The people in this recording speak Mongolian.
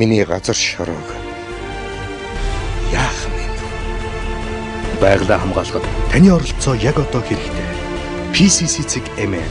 Миний газар шороог яах вэ? Байгалаа хамгаалахад таны оролцоо яг одоо хэрэгтэй. PCC-ийг эмээ